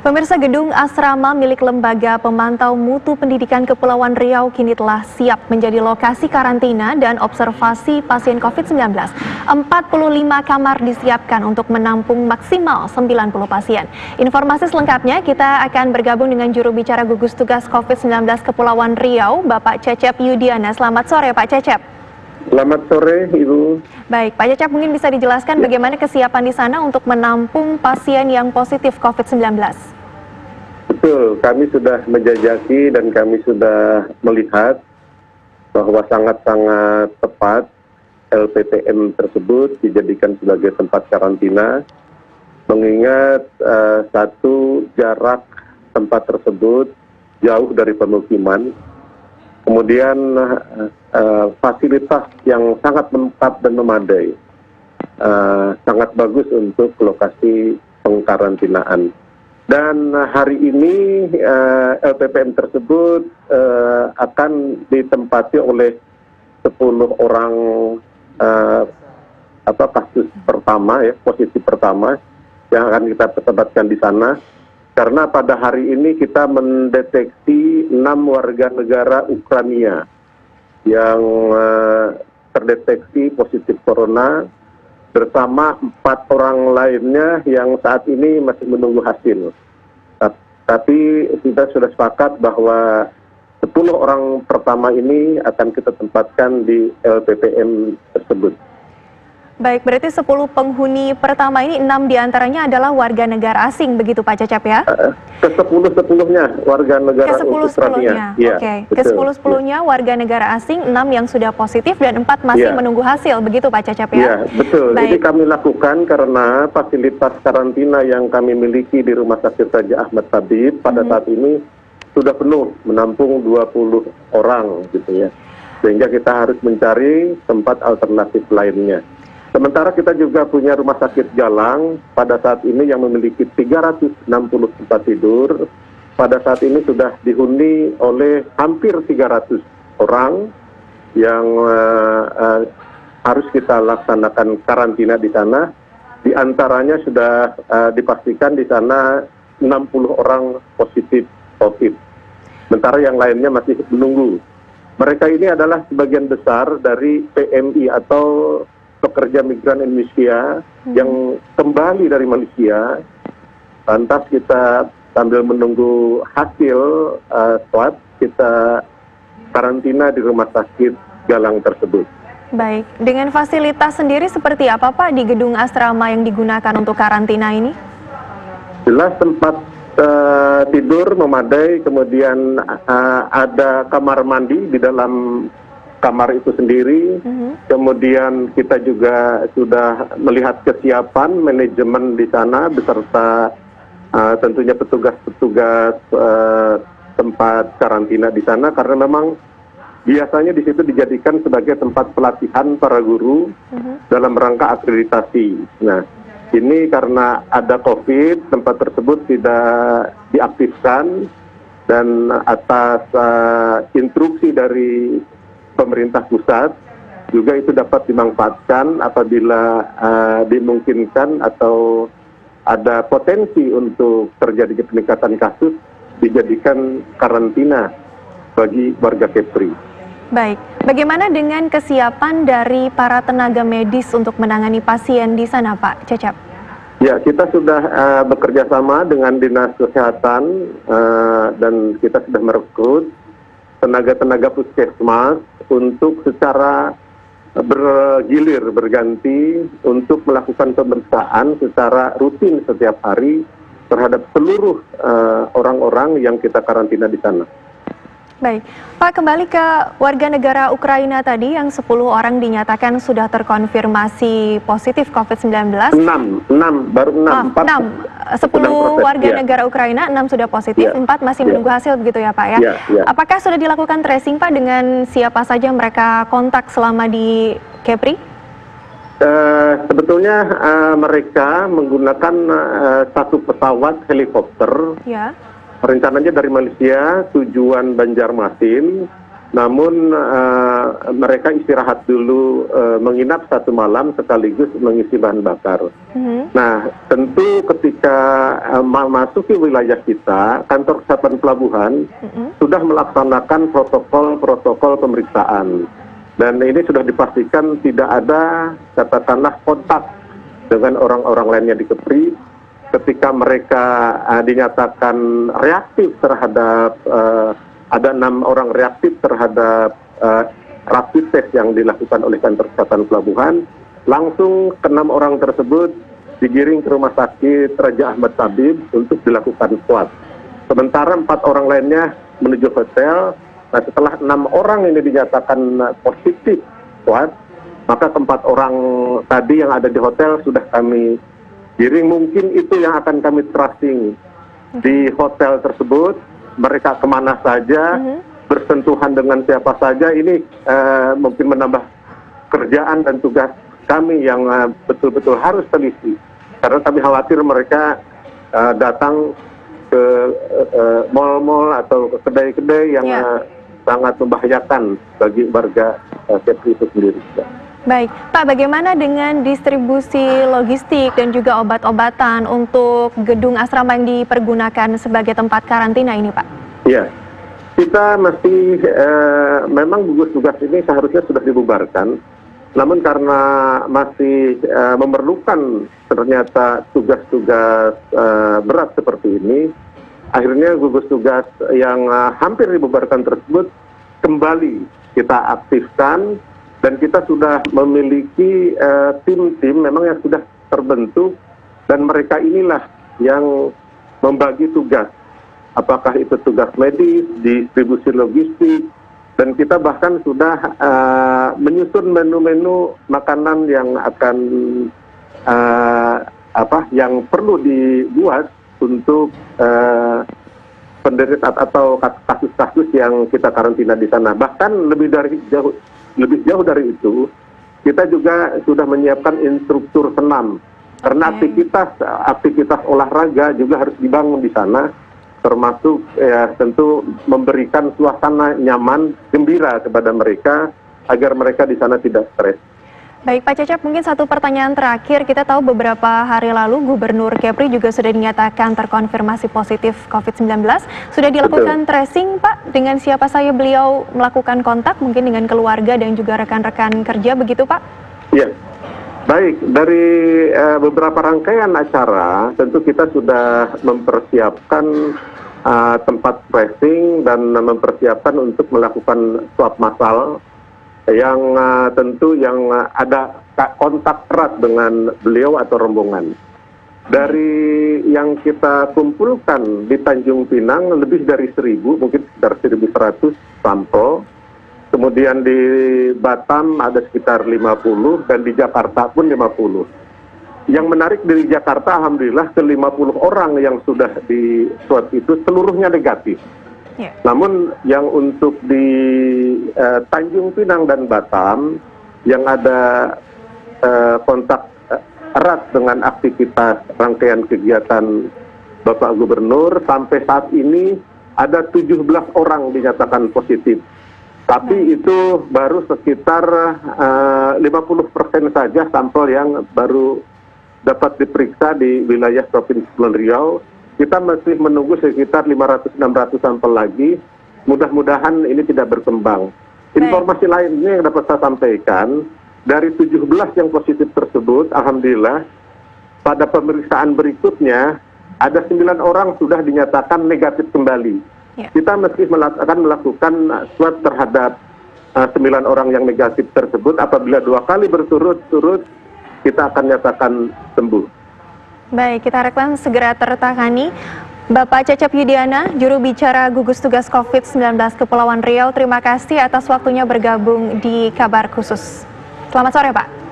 Pemirsa, gedung asrama milik Lembaga Pemantau Mutu Pendidikan Kepulauan Riau kini telah siap menjadi lokasi karantina dan observasi pasien COVID-19. 45 kamar disiapkan untuk menampung maksimal 90 pasien. Informasi selengkapnya kita akan bergabung dengan juru bicara gugus tugas COVID-19 Kepulauan Riau, Bapak Cecep Yudiana. Selamat sore, Pak Cecep. Selamat sore, Ibu. Baik, Pak Cecep, mungkin bisa dijelaskan bagaimana kesiapan di sana untuk menampung pasien yang positif COVID-19? Betul, kami sudah menjajaki dan kami sudah melihat bahwa sangat-sangat tepat LPTM tersebut dijadikan sebagai tempat karantina, mengingat satu, jarak tempat tersebut jauh dari pemukiman, kemudian fasilitas yang sangat lengkap dan memadai, sangat bagus untuk lokasi pengkarantinaan. Dan hari ini LPPM tersebut akan ditempati oleh 10 orang kasus pertama, ya, positif pertama yang akan kita tempatkan di sana. Karena pada hari ini kita mendeteksi 6 warga negara Ukraina yang terdeteksi positif corona bersama 4 orang lainnya yang saat ini masih menunggu hasil. Tapi kita sudah sepakat bahwa 10 orang pertama ini akan kita tempatkan di LPPM tersebut. Baik, berarti 10 penghuni pertama ini 6 diantaranya adalah warga negara asing, begitu Pak Cecep ya? Ke-10-10-nya warga negara Ukraina. Ya, oke, ke-10-10-nya warga negara asing, 6 yang sudah positif dan 4 masih menunggu hasil, begitu Pak Cecep ya? Iya, betul. Baik. Ini kami lakukan karena fasilitas karantina yang kami miliki di Rumah Sakit Raja Ahmad Tabib pada saat ini sudah penuh, menampung 20 orang gitu ya. Sehingga kita harus mencari tempat alternatif lainnya. Sementara kita juga punya Rumah Sakit Galang pada saat ini yang memiliki 360 tempat tidur. Pada saat ini sudah dihuni oleh hampir 300 orang yang harus kita laksanakan karantina di sana. Di antaranya sudah dipastikan di sana 60 orang positif COVID. Sementara yang lainnya masih menunggu. Mereka ini adalah sebagian besar dari PMI atau pekerja migran Indonesia yang kembali dari Malaysia. Lantas kita sambil menunggu hasil swab, kita karantina di Rumah Sakit Galang tersebut. Baik, dengan fasilitas sendiri seperti apa Pak di gedung asrama yang digunakan untuk karantina ini? Jelas tempat tidur memadai, kemudian ada kamar mandi di dalam kamar itu sendiri. Kemudian kita juga sudah melihat kesiapan manajemen di sana beserta tentunya petugas-petugas tempat karantina di sana, karena memang biasanya di situ dijadikan sebagai tempat pelatihan para guru dalam rangka akreditasi. Nah, ini karena ada COVID, tempat tersebut tidak diaktifkan, dan atas instruksi dari pemerintah pusat juga itu dapat dimanfaatkan apabila dimungkinkan atau ada potensi untuk terjadi peningkatan kasus, dijadikan karantina bagi warga Kepri. Baik, bagaimana dengan kesiapan dari para tenaga medis untuk menangani pasien di sana Pak Cecep? Ya, kita sudah bekerja sama dengan Dinas Kesehatan dan kita sudah merekrut tenaga-tenaga puskesmas untuk secara bergilir, berganti untuk melakukan pemeriksaan secara rutin setiap hari terhadap seluruh orang-orang yang kita karantina di sana. Baik, Pak, kembali ke warga negara Ukraina tadi yang 10 orang dinyatakan sudah terkonfirmasi positif COVID-19. 6, baru 6. 10 warga negara Ukraina, 6 sudah positif, 4 masih menunggu hasil, begitu ya Pak ya? Apakah sudah dilakukan tracing Pak dengan siapa saja mereka kontak selama di Kepri? Sebetulnya mereka menggunakan satu pesawat helikopter. Rencananya dari Malaysia tujuan Banjarmasin, namun mereka istirahat dulu, menginap 1 malam sekaligus mengisi bahan bakar. Nah, tentu ketika memasuki wilayah kita, kantor kesehatan pelabuhan sudah melaksanakan protokol pemeriksaan. Dan ini sudah dipastikan tidak ada katakanlah kontak dengan orang-orang lainnya di Kepri. Ketika mereka dinyatakan reaktif terhadap ada 6 orang reaktif terhadap rapid test yang dilakukan oleh kantor kesehatan pelabuhan, langsung ke-6 orang tersebut digiring ke rumah sakit Raja Ahmad Tabib untuk dilakukan swab. Sementara 4 orang lainnya menuju hotel. Nah, setelah 6 orang ini dinyatakan positif swab, maka ke-4 orang tadi yang ada di hotel sudah kami giring. Mungkin itu yang akan kami tracing di hotel tersebut. Mereka kemana saja, bersentuhan dengan siapa saja, ini mungkin menambah kerjaan dan tugas kami yang betul-betul harus teliti. Karena kami khawatir mereka datang ke mal-mal atau ke kedai-kedai yang sangat membahayakan bagi warga Kepri itu sendiri. Baik, Pak, bagaimana dengan distribusi logistik dan juga obat-obatan untuk gedung asrama yang dipergunakan sebagai tempat karantina ini, Pak? Iya, kita masih, memang gugus tugas ini seharusnya sudah dibubarkan, namun karena masih memerlukan ternyata tugas-tugas berat seperti ini, akhirnya gugus tugas yang hampir dibubarkan tersebut kembali kita aktifkan. Dan kita sudah memiliki tim-tim memang yang sudah terbentuk, dan mereka inilah yang membagi tugas. Apakah itu tugas medis, distribusi logistik, dan kita bahkan sudah menyusun menu-menu makanan yang akan yang perlu dibuat untuk penderita atau kasus-kasus yang kita karantina di sana. Bahkan lebih jauh dari itu, kita juga sudah menyiapkan instruktur senam, karena aktivitas olahraga juga harus dibangun di sana, termasuk tentu memberikan suasana nyaman, gembira kepada mereka agar mereka di sana tidak stres. Baik, Pak Cecep, mungkin satu pertanyaan terakhir. Kita tahu beberapa hari lalu Gubernur Kepri juga sudah dinyatakan terkonfirmasi positif COVID-19. Sudah dilakukan tracing, Pak? Dengan siapa saja beliau melakukan kontak, mungkin dengan keluarga dan juga rekan-rekan kerja, begitu, Pak? Iya. Baik, dari beberapa rangkaian acara, tentu kita sudah mempersiapkan tempat tracing dan mempersiapkan untuk melakukan swab massal yang tentu yang ada kontak erat dengan beliau atau rombongan. Dari yang kita kumpulkan di Tanjung Pinang lebih dari 1.000, mungkin sekitar 1.100 sampel. Kemudian di Batam ada sekitar 50 dan di Jakarta pun 50. Yang menarik dari Jakarta, alhamdulillah ke-50 orang yang sudah di swab itu seluruhnya negatif. Namun yang untuk di Tanjung Pinang dan Batam yang ada kontak erat dengan aktivitas rangkaian kegiatan Bapak Gubernur, sampai saat ini ada 17 orang dinyatakan positif. Tapi itu baru sekitar 50% saja sampel yang baru dapat diperiksa di wilayah Provinsi Kepulauan Riau. Kita masih menunggu sekitar 500-600 sampel lagi. Mudah-mudahan ini tidak berkembang. Informasi lainnya yang dapat saya sampaikan, dari 17 yang positif tersebut, alhamdulillah, pada pemeriksaan berikutnya, ada 9 orang sudah dinyatakan negatif kembali. Kita masih akan melakukan swab terhadap 9 orang yang negatif tersebut. Apabila 2 kali berturut-turut, kita akan nyatakan sembuh. Baik, kita harapkan segera tertangani. Bapak Cecep Yudiana, juru bicara gugus tugas COVID-19 Kepulauan Riau, terima kasih atas waktunya bergabung di Kabar Khusus. Selamat sore, Pak.